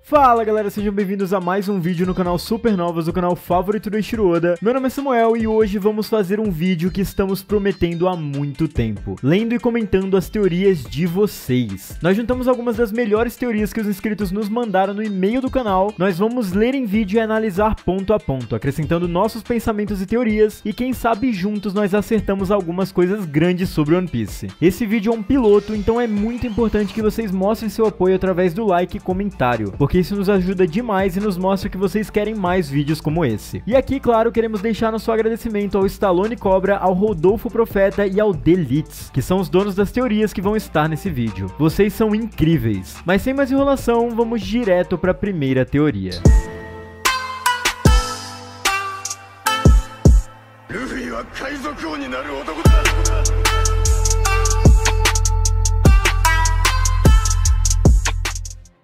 Fala galera, sejam bem-vindos a mais um vídeo no canal Supernovas, o canal favorito do Eiichiro Oda. Meu nome é Samuel e hoje vamos fazer um vídeo que estamos prometendo há muito tempo, lendo e comentando as teorias de vocês. Nós juntamos algumas das melhores teorias que os inscritos nos mandaram no e-mail do canal, nós vamos ler em vídeo e analisar ponto a ponto, acrescentando nossos pensamentos e teorias, e quem sabe juntos nós acertamos algumas coisas grandes sobre One Piece. Esse vídeo é um piloto, então é muito importante que vocês mostrem seu apoio através do like e comentário, porque isso nos ajuda demais e nos mostra que vocês querem mais vídeos como esse. E aqui, claro, queremos deixar nosso agradecimento ao Stallone Cobra, ao Rodolfo Profeta e ao Delitz, que são os donos das teorias que vão estar nesse vídeo. Vocês são incríveis! Mas sem mais enrolação, vamos direto para a primeira teoria.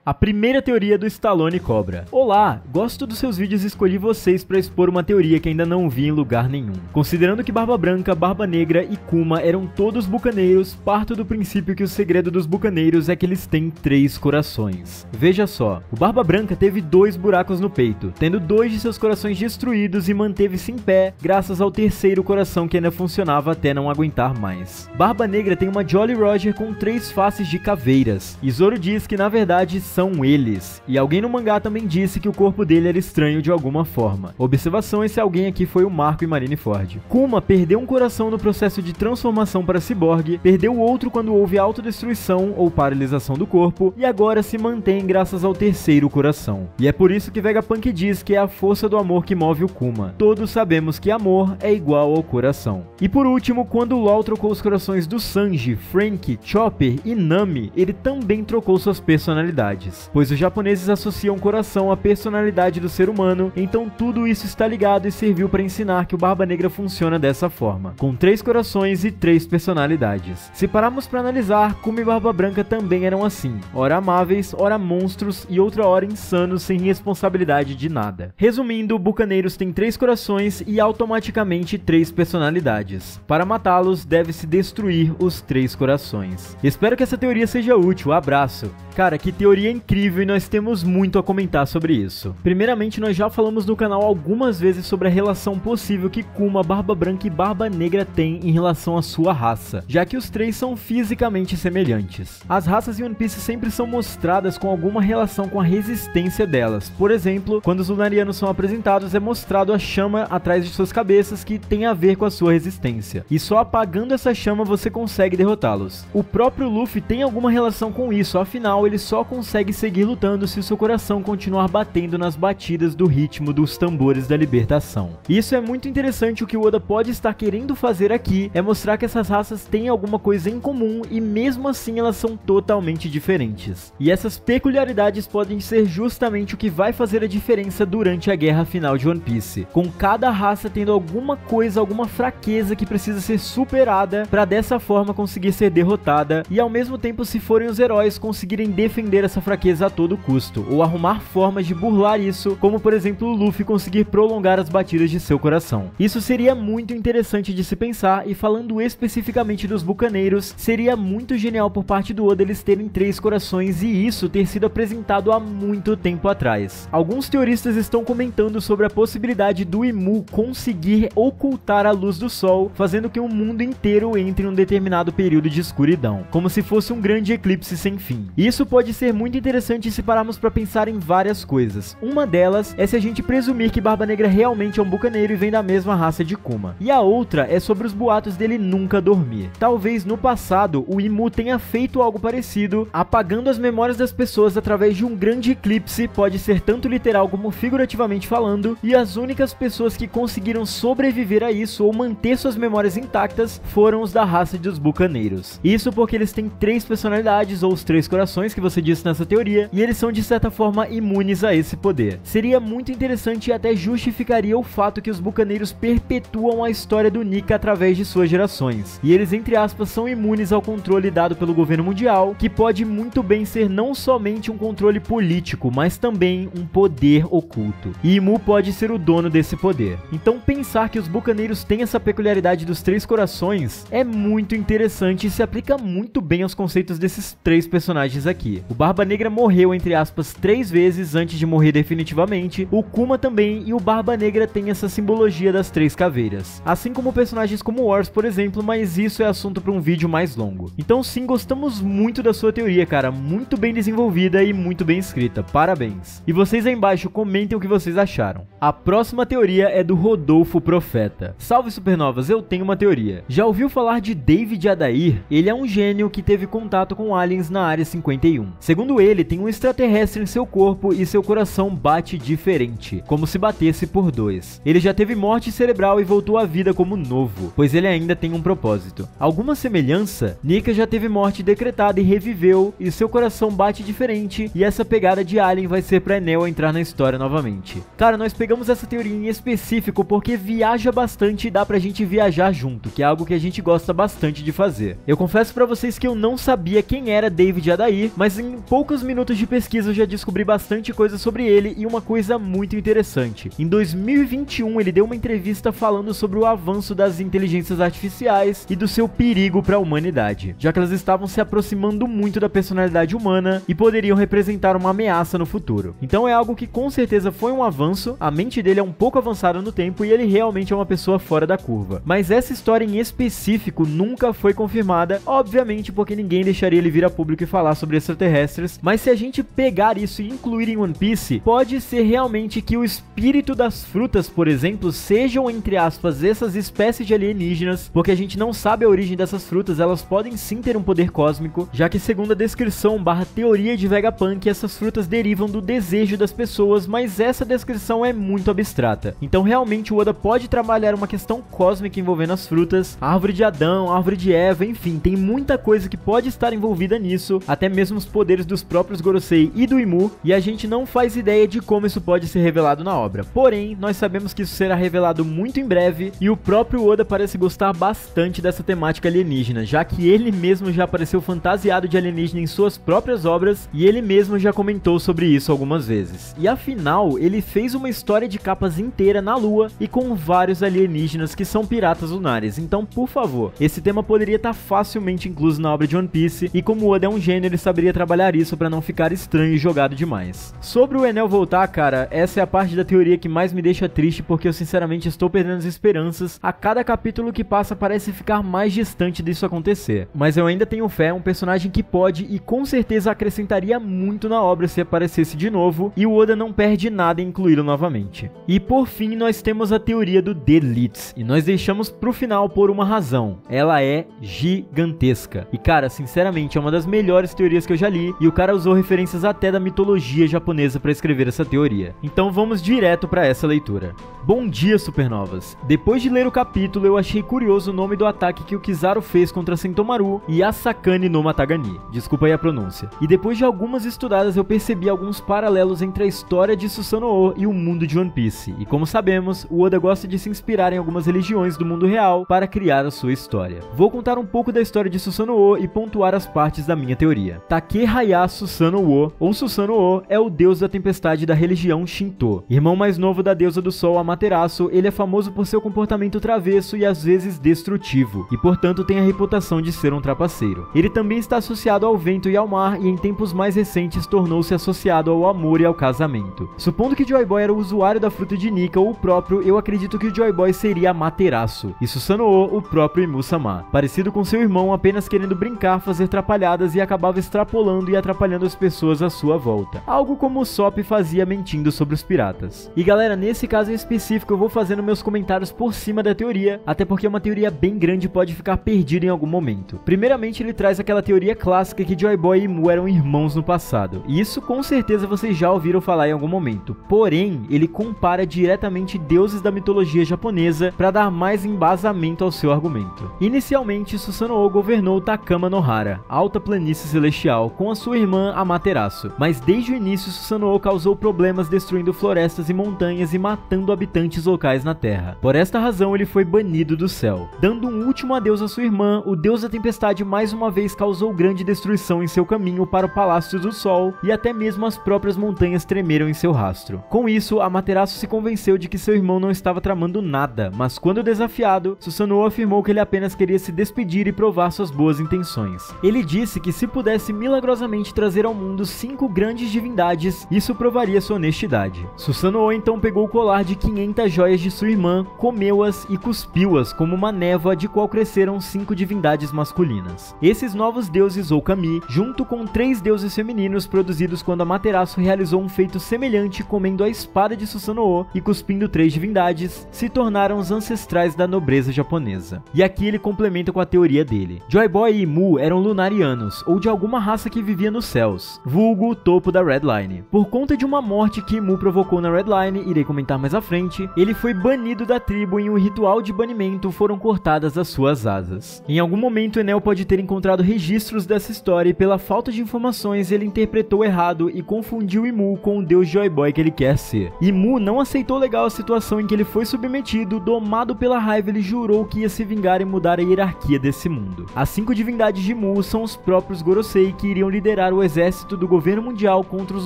A primeira teoria do Stallone Cobra. Olá, gosto dos seus vídeos e escolhi vocês para expor uma teoria que ainda não vi em lugar nenhum. Considerando que Barba Branca, Barba Negra e Kuma eram todos bucaneiros, parto do princípio que o segredo dos bucaneiros é que eles têm 3 corações. Veja só, o Barba Branca teve 2 buracos no peito, tendo 2 de seus corações destruídos e manteve-se em pé graças ao 3º coração que ainda funcionava até não aguentar mais. Barba Negra tem uma Jolly Roger com 3 faces de caveiras, e Zoro diz que na verdade são eles, e alguém no mangá também disse que o corpo dele era estranho de alguma forma. Observação, esse alguém aqui foi o Marco e Marineford. Kuma perdeu um coração no processo de transformação para ciborgue, perdeu outro quando houve autodestruição ou paralisação do corpo, e agora se mantém graças ao 3º coração. E é por isso que Vegapunk diz que é a força do amor que move o Kuma. Todos sabemos que amor é igual ao coração. E por último, quando o LOL trocou os corações do Sanji, Franky, Chopper e Nami, ele também trocou suas personalidades, pois os japoneses associam coração à personalidade do ser humano, então tudo isso está ligado e serviu para ensinar que o Barba Negra funciona dessa forma, com 3 corações e 3 personalidades. Se pararmos para analisar, Kuma e Barba Branca também eram assim, ora amáveis, ora monstros e outra hora insanos sem responsabilidade de nada. Resumindo, bucaneiros têm 3 corações e automaticamente 3 personalidades. Para matá-los, deve-se destruir os 3 corações. Espero que essa teoria seja útil, abraço! Cara, que teoria incrível e nós temos muito a comentar sobre isso. Primeiramente, nós já falamos no canal algumas vezes sobre a relação possível que Kuma, Barba Branca e Barba Negra têm em relação à sua raça, já que os 3 são fisicamente semelhantes. As raças em One Piece sempre são mostradas com alguma relação com a resistência delas. Por exemplo, quando os Lunarianos são apresentados, é mostrado a chama atrás de suas cabeças que tem a ver com a sua resistência, e só apagando essa chama você consegue derrotá-los. O próprio Luffy tem alguma relação com isso, afinal ele só consegue seguir lutando se o seu coração continuar batendo nas batidas do ritmo dos tambores da libertação. Isso é muito interessante. O que o Oda pode estar querendo fazer aqui é mostrar que essas raças têm alguma coisa em comum e mesmo assim elas são totalmente diferentes. E essas peculiaridades podem ser justamente o que vai fazer a diferença durante a guerra final de One Piece, com cada raça tendo alguma coisa, alguma fraqueza que precisa ser superada para dessa forma conseguir ser derrotada e ao mesmo tempo, se forem os heróis, conseguirem defender essa fraqueza a todo custo, ou arrumar formas de burlar isso, como por exemplo o Luffy conseguir prolongar as batidas de seu coração. Isso seria muito interessante de se pensar, e falando especificamente dos bucaneiros, seria muito genial por parte do Oda eles terem 3 corações e isso ter sido apresentado há muito tempo atrás. Alguns teoristas estão comentando sobre a possibilidade do Imu conseguir ocultar a luz do sol, fazendo que o mundo inteiro entre em um determinado período de escuridão, como se fosse um grande eclipse sem fim. Isso pode ser muito interessante se pararmos para pensar em várias coisas. Uma delas é se a gente presumir que Barba Negra realmente é um bucaneiro e vem da mesma raça de Kuma. E a outra é sobre os boatos dele nunca dormir. Talvez no passado o Imu tenha feito algo parecido, apagando as memórias das pessoas através de um grande eclipse, pode ser tanto literal como figurativamente falando, e as únicas pessoas que conseguiram sobreviver a isso ou manter suas memórias intactas foram os da raça dos bucaneiros. Isso porque eles têm 3 personalidades ou os 3 corações que você disse nessa teoria, e eles são de certa forma imunes a esse poder. Seria muito interessante e até justificaria o fato que os bucaneiros perpetuam a história do Nika através de suas gerações, e eles entre aspas são imunes ao controle dado pelo governo mundial, que pode muito bem ser não somente um controle político, mas também um poder oculto, e Imu pode ser o dono desse poder. Então pensar que os bucaneiros têm essa peculiaridade dos 3 corações é muito interessante e se aplica muito bem aos conceitos desses 3 personagens aqui. O Barba Negra Negra morreu, entre aspas, 3 vezes antes de morrer definitivamente, o Kuma também, e o Barba Negra tem essa simbologia das 3 caveiras. Assim como personagens como Wars, por exemplo, mas isso é assunto para um vídeo mais longo. Então sim, gostamos muito da sua teoria, cara, muito bem desenvolvida e muito bem escrita, parabéns. E vocês aí embaixo comentem o que vocês acharam. A próxima teoria é do Rodolfo Profeta. Salve supernovas, eu tenho uma teoria. Já ouviu falar de David Adair? Ele é um gênio que teve contato com aliens na Área 51. Segundo ele, tem um extraterrestre em seu corpo e seu coração bate diferente, como se batesse por 2. Ele já teve morte cerebral e voltou à vida como novo, pois ele ainda tem um propósito. Alguma semelhança? Nika já teve morte decretada e reviveu, e seu coração bate diferente, e essa pegada de alien vai ser pra Enel entrar na história novamente. Cara, nós pegamos essa teoria em específico porque viaja bastante e dá pra gente viajar junto, que é algo que a gente gosta bastante de fazer. Eu confesso pra vocês que eu não sabia quem era David Adair, mas em poucos minutos de pesquisa eu já descobri bastante coisa sobre ele e uma coisa muito interessante. Em 2021 ele deu uma entrevista falando sobre o avanço das inteligências artificiais e do seu perigo para a humanidade, já que elas estavam se aproximando muito da personalidade humana e poderiam representar uma ameaça no futuro. Então é algo que com certeza foi um avanço, a mente dele é um pouco avançada no tempo e ele realmente é uma pessoa fora da curva. Mas essa história em específico nunca foi confirmada, obviamente porque ninguém deixaria ele vir a público e falar sobre extraterrestres, mas se a gente pegar isso e incluir em One Piece, pode ser realmente que o espírito das frutas, por exemplo, sejam, entre aspas, essas espécies de alienígenas, porque a gente não sabe a origem dessas frutas, elas podem sim ter um poder cósmico, já que segundo a descrição / teoria de Vegapunk, essas frutas derivam do desejo das pessoas, mas essa descrição é muito abstrata. Então realmente o Oda pode trabalhar uma questão cósmica envolvendo as frutas, a árvore de Adão, a árvore de Eva, enfim, tem muita coisa que pode estar envolvida nisso, até mesmo os poderes dos próprios Gorosei e do Imu, e a gente não faz ideia de como isso pode ser revelado na obra. Porém, nós sabemos que isso será revelado muito em breve, e o próprio Oda parece gostar bastante dessa temática alienígena, já que ele mesmo já apareceu fantasiado de alienígena em suas próprias obras, e ele mesmo já comentou sobre isso algumas vezes. E afinal, ele fez uma história de capas inteira na Lua, e com vários alienígenas que são piratas lunares, então por favor, esse tema poderia estar facilmente incluso na obra de One Piece, e como o Oda é um gênio, ele saberia trabalhar isso para não ficar estranho e jogado demais. Sobre o Enel voltar, cara, essa é a parte da teoria que mais me deixa triste, porque eu sinceramente estou perdendo as esperanças. A cada capítulo que passa parece ficar mais distante disso acontecer. Mas eu ainda tenho fé, um personagem que pode e com certeza acrescentaria muito na obra se aparecesse de novo, e o Oda não perde nada em incluí-lo novamente. E por fim nós temos a teoria do Delits, e nós deixamos pro final por uma razão. Ela é gigantesca. E cara, sinceramente é uma das melhores teorias que eu já li, e o cara usou referências até da mitologia japonesa para escrever essa teoria. Então vamos direto para essa leitura. Bom dia, supernovas! Depois de ler o capítulo, eu achei curioso o nome do ataque que o Kizaru fez contra Sentomaru e Asakani no Matagani. Desculpa aí a pronúncia. E depois de algumas estudadas, eu percebi alguns paralelos entre a história de Susanoo e o mundo de One Piece. E como sabemos, o Oda gosta de se inspirar em algumas religiões do mundo real para criar a sua história. Vou contar um pouco da história de Susanoo e pontuar as partes da minha teoria. Takehaya Susanoo, ou Susanoo, é o deus da tempestade da religião Shinto. Irmão mais novo da deusa do sol Amaterasu, ele é famoso por seu comportamento travesso e às vezes destrutivo, e portanto tem a reputação de ser um trapaceiro. Ele também está associado ao vento e ao mar, e em tempos mais recentes tornou-se associado ao amor e ao casamento. Supondo que Joy Boy era o usuário da fruta de Nika ou o próprio, eu acredito que o Joy Boy seria Amaterasu, e Susanoo o próprio Imu-sama, parecido com seu irmão, apenas querendo brincar, fazer trapalhadas e acabava extrapolando e atrapalhando as pessoas à sua volta. Algo como o Sop fazia mentindo sobre os piratas. E galera, nesse caso em específico eu vou fazendo meus comentários por cima da teoria, até porque é uma teoria bem grande e pode ficar perdida em algum momento. Primeiramente ele traz aquela teoria clássica que Joy Boy e Imu eram irmãos no passado, e isso com certeza vocês já ouviram falar em algum momento. Porém, ele compara diretamente deuses da mitologia japonesa para dar mais embasamento ao seu argumento. Inicialmente, Susanoo governou Takama no Hara, alta planície celestial, com a sua irmã Amaterasu, mas desde o início Susanoo causou problemas destruindo florestas e montanhas e matando habitantes locais na Terra. Por esta razão ele foi banido do céu. Dando um último adeus à sua irmã, o deus da tempestade mais uma vez causou grande destruição em seu caminho para o Palácio do Sol, e até mesmo as próprias montanhas tremeram em seu rastro. Com isso, Amaterasu se convenceu de que seu irmão não estava tramando nada, mas quando desafiado, Susanoo afirmou que ele apenas queria se despedir e provar suas boas intenções. Ele disse que se pudesse milagrosamente trazer ao mundo 5 grandes divindades, isso provaria sua honestidade. Susanoo então pegou o colar de 500 joias de sua irmã, comeu-as e cuspiu-as como uma névoa de qual cresceram 5 divindades masculinas. Esses novos deuses ou kami, junto com 3 deuses femininos produzidos quando Amaterasu realizou um feito semelhante comendo a espada de Susanoo e cuspindo 3 divindades, se tornaram os ancestrais da nobreza japonesa. E aqui ele complementa com a teoria dele. Joy Boy e Mu eram lunarianos, ou de alguma raça que vivia nos céus, vulgo o topo da Red Line. Por conta de uma morte que Mu provocou na Red Line, irei comentar mais à frente, ele foi banido da tribo e em um ritual de banimento foram cortadas as suas asas. Em algum momento Enel pode ter encontrado registros dessa história e pela falta de informações ele interpretou errado e confundiu Imu com o deus Joy Boy que ele quer ser. Imu não aceitou legal a situação em que ele foi submetido, domado pela raiva ele jurou que ia se vingar e mudar a hierarquia desse mundo. As 5 divindades de Mu são os próprios Gorosei que iriam liderar o exército do governo mundial contra os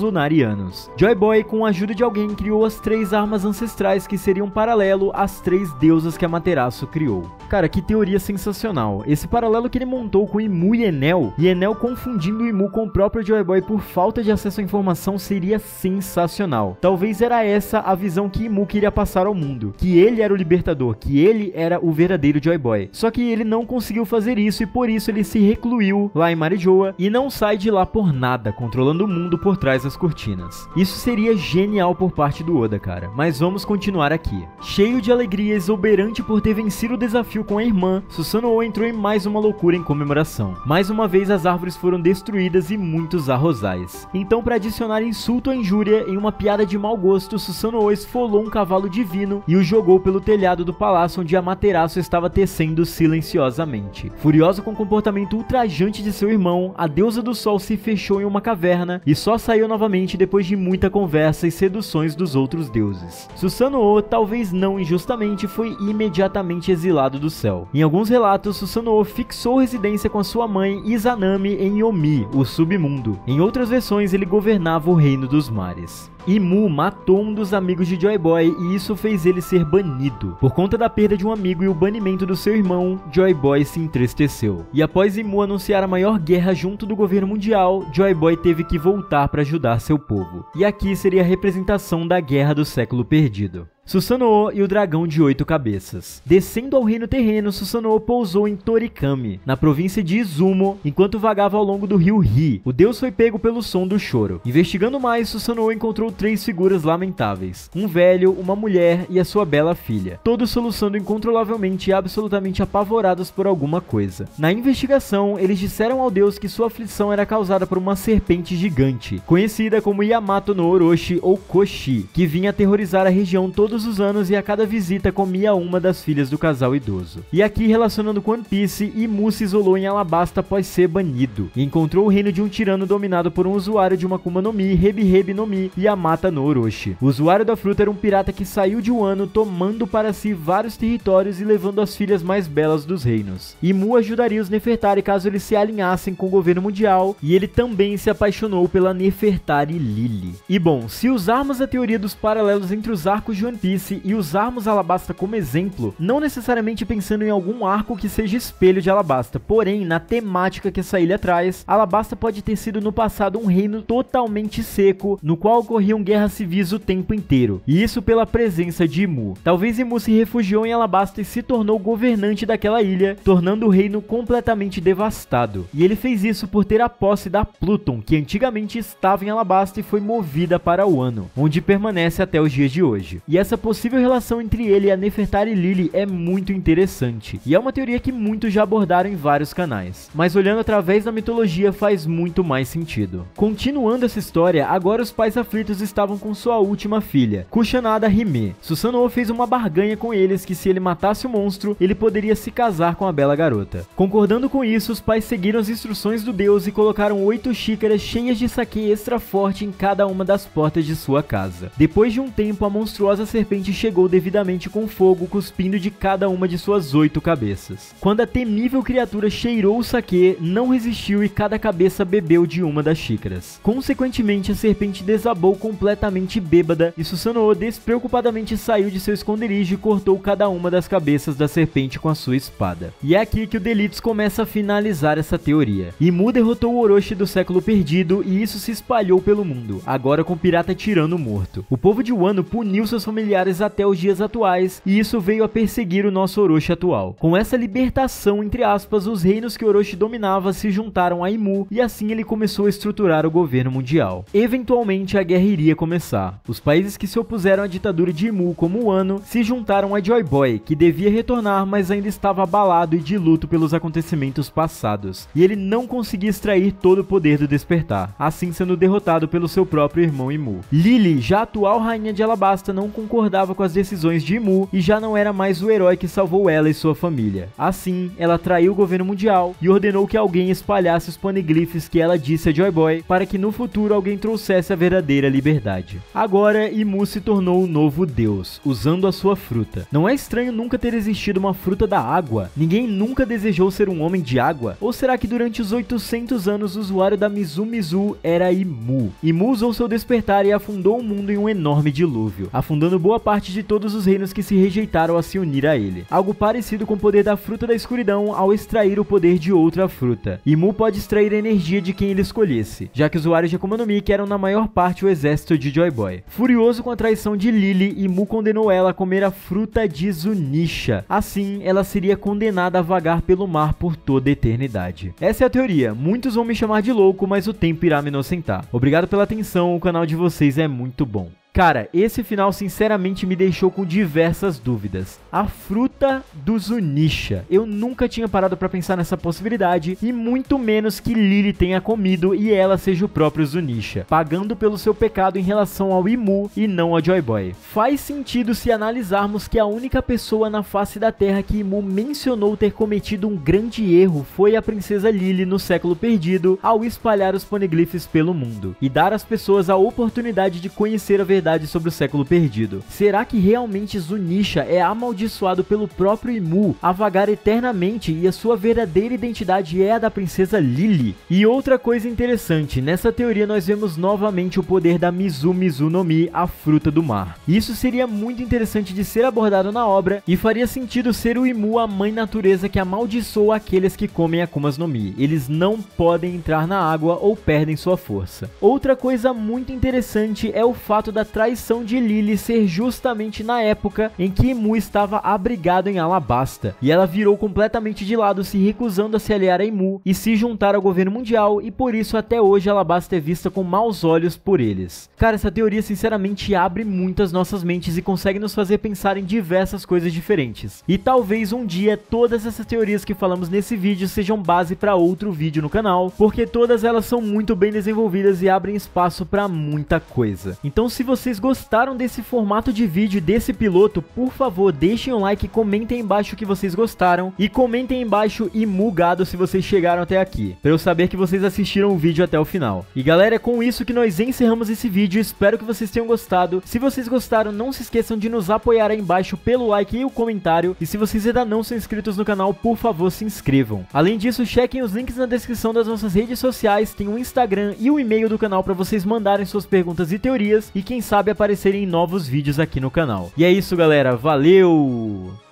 lunarianos. Joy Boy, com a ajuda de alguém, criou as 3 armas ancestrais que seriam paralelo às 3 deusas que Amaterasu criou. Cara, que teoria sensacional. Esse paralelo que ele montou com Imu e Enel confundindo o Imu com o próprio Joy Boy por falta de acesso à informação seria sensacional. Talvez era essa a visão que Imu queria passar ao mundo, que ele era o libertador, que ele era o verdadeiro Joy Boy. Só que ele não conseguiu fazer isso e por isso ele se recluiu lá em Marijoa e não sai de lá por nada, controlando o mundo por trás das cortinas. Isso seria genial por parte do Oda, cara. Mas vamos continuar aqui. Cheio de alegria, exuberante por ter vencido o desafio com a irmã, Susanoo entrou em mais uma loucura em comemoração. Mais uma vez as árvores foram destruídas e muitos arrozais. Então, para adicionar insulto à injúria, em uma piada de mau gosto, Susanoo esfolou um cavalo divino e o jogou pelo telhado do palácio onde Amaterasu estava tecendo silenciosamente. Furiosa com o comportamento ultrajante de seu irmão, a deusa do sol se fechou em uma caverna e só saiu novamente depois de muita conversa e seduções dos outros deuses. Susanoo, talvez não injustamente, foi imediatamente exilado do céu. Em alguns relatos, Susanoo fixou residência com a sua mãe Izanami em Yomi, o submundo. Em outras versões, ele governava o reino dos mares. Imu matou um dos amigos de Joy Boy e isso fez ele ser banido. Por conta da perda de um amigo e o banimento do seu irmão, Joy Boy se entristeceu. E após Imu anunciar a maior guerra junto do governo mundial, Joy Boy teve que voltar para ajudar seu povo. E aqui seria a representação da guerra do século perdido. Susanoo e o dragão de 8 cabeças. Descendo ao reino terreno, Susanoo pousou em Torikami, na província de Izumo, enquanto vagava ao longo do rio Ri. O deus foi pego pelo som do choro. Investigando mais, Susanoo encontrou 3 figuras lamentáveis. Um velho, uma mulher e a sua bela filha. Todos soluçando incontrolavelmente e absolutamente apavorados por alguma coisa. Na investigação, eles disseram ao deus que sua aflição era causada por uma serpente gigante, conhecida como Yamato no Orochi ou Koshi, que vinha aterrorizar a região todos os anos e a cada visita comia uma das filhas do casal idoso. E aqui, relacionando com One Piece, Imu se isolou em Alabasta após ser banido, e encontrou o reino de um tirano dominado por um usuário de uma Akuma no Mi, Hebi no Mi, Yamata no Orochi. O usuário da fruta era um pirata que saiu de Wano, tomando para si vários territórios e levando as filhas mais belas dos reinos. Imu ajudaria os Nefertari caso eles se alinhassem com o governo mundial, e ele também se apaixonou pela Nefertari Lily. E bom, se usarmos a teoria dos paralelos entre os arcos de One Piece e usarmos Alabasta como exemplo, não necessariamente pensando em algum arco que seja espelho de Alabasta, porém, na temática que essa ilha traz, Alabasta pode ter sido no passado um reino totalmente seco, no qual ocorriam guerras civis o tempo inteiro, e isso pela presença de Imu. Talvez Imu se refugiou em Alabasta e se tornou governante daquela ilha, tornando o reino completamente devastado. E ele fez isso por ter a posse da Pluton, que antigamente estava em Alabasta e foi movida para Wano, onde permanece até os dias de hoje. E essa possível relação entre ele e a Nefertari Lily é muito interessante, e é uma teoria que muitos já abordaram em vários canais, mas olhando através da mitologia faz muito mais sentido. Continuando essa história, agora os pais aflitos estavam com sua última filha, Kusanada Hime. Susanoo fez uma barganha com eles que se ele matasse o monstro, ele poderia se casar com a bela garota. Concordando com isso, os pais seguiram as instruções do deus e colocaram 8 xícaras cheias de saquê extra forte em cada uma das portas de sua casa. Depois de um tempo, a monstruosa serpente serpente chegou devidamente com fogo, cuspindo de cada uma de suas 8 cabeças. Quando a temível criatura cheirou o saquê, não resistiu e cada cabeça bebeu de uma das xícaras. Consequentemente, a serpente desabou completamente bêbada e Susanoo despreocupadamente saiu de seu esconderijo e cortou cada uma das cabeças da serpente com a sua espada. E é aqui que o Delitos começa a finalizar essa teoria. Imu derrotou o Orochi do século perdido e isso se espalhou pelo mundo, agora com o pirata tirano morto. O povo de Wano puniu seus familiares até os dias atuais e isso veio a perseguir o nosso Orochi atual. Com essa libertação, entre aspas, os reinos que Orochi dominava se juntaram a Imu e assim ele começou a estruturar o governo mundial. Eventualmente a guerra iria começar. Os países que se opuseram à ditadura de Imu, como Wano, se juntaram a Joy Boy, que devia retornar, mas ainda estava abalado e de luto pelos acontecimentos passados, e ele não conseguia extrair todo o poder do despertar, assim sendo derrotado pelo seu próprio irmão Imu. Lily, já atual rainha de Alabasta, não concordava com as decisões de Imu e já não era mais o herói que salvou ela e sua família. Assim, ela traiu o governo mundial e ordenou que alguém espalhasse os poneglyphs que ela disse a Joy Boy para que no futuro alguém trouxesse a verdadeira liberdade. Agora, Imu se tornou o novo deus, usando a sua fruta. Não é estranho nunca ter existido uma fruta da água? Ninguém nunca desejou ser um homem de água? Ou será que durante os 800 anos o usuário da Mizumizu era Imu? Imu usou seu despertar e afundou o mundo em um enorme dilúvio, afundando boa parte de todos os reinos que se rejeitaram a se unir a ele. Algo parecido com o poder da fruta da escuridão ao extrair o poder de outra fruta. Imu pode extrair a energia de quem ele escolhesse, já que os usuários de Akuma no Mi eram na maior parte o exército de Joy Boy. Furioso com a traição de Lily, Imu condenou ela a comer a fruta de Zunisha. Assim, ela seria condenada a vagar pelo mar por toda a eternidade. Essa é a teoria. Muitos vão me chamar de louco, mas o tempo irá me inocentar. Obrigado pela atenção, o canal de vocês é muito bom. Cara, esse final sinceramente me deixou com diversas dúvidas. A fruta do Zunisha. Eu nunca tinha parado pra pensar nessa possibilidade e muito menos que Lily tenha comido e ela seja o próprio Zunisha, pagando pelo seu pecado em relação ao Imu e não ao Joy Boy. Faz sentido se analisarmos que a única pessoa na face da Terra que Imu mencionou ter cometido um grande erro foi a princesa Lily no século perdido ao espalhar os poneglyphs pelo mundo e dar às pessoas a oportunidade de conhecer a verdade sobre o século perdido. Será que realmente Zunisha é amaldiçoado pelo próprio Imu a vagar eternamente e a sua verdadeira identidade é a da princesa Lily? E outra coisa interessante, nessa teoria nós vemos novamente o poder da Mizumizu no Mi, a fruta do mar. Isso seria muito interessante de ser abordado na obra e faria sentido ser o Imu a mãe natureza que amaldiçoa aqueles que comem Akumas no Mi. Eles não podem entrar na água ou perdem sua força. Outra coisa muito interessante é o fato da traição de Lily ser justamente na época em que Imu estava abrigado em Alabasta, e ela virou completamente de lado, se recusando a se aliar a Imu e se juntar ao governo mundial, e por isso até hoje Alabasta é vista com maus olhos por eles. Cara, essa teoria sinceramente abre muitas nossas mentes e consegue nos fazer pensar em diversas coisas diferentes. E talvez um dia todas essas teorias que falamos nesse vídeo sejam base para outro vídeo no canal, porque todas elas são muito bem desenvolvidas e abrem espaço para muita coisa. Então se vocês gostaram desse formato de vídeo e desse piloto, por favor deixem um like, comentem aí embaixo o que vocês gostaram e comentem aí embaixo Imu gado se vocês chegaram até aqui, para eu saber que vocês assistiram o vídeo até o final. E galera, é com isso que nós encerramos esse vídeo, espero que vocês tenham gostado. Se vocês gostaram, não se esqueçam de nos apoiar aí embaixo pelo like e o comentário, e se vocês ainda não são inscritos no canal, por favor se inscrevam. Além disso, chequem os links na descrição das nossas redes sociais, tem o Instagram e o e-mail do canal para vocês mandarem suas perguntas e teorias, e quem sabe aparecerem em novos vídeos aqui no canal. E é isso galera, valeu!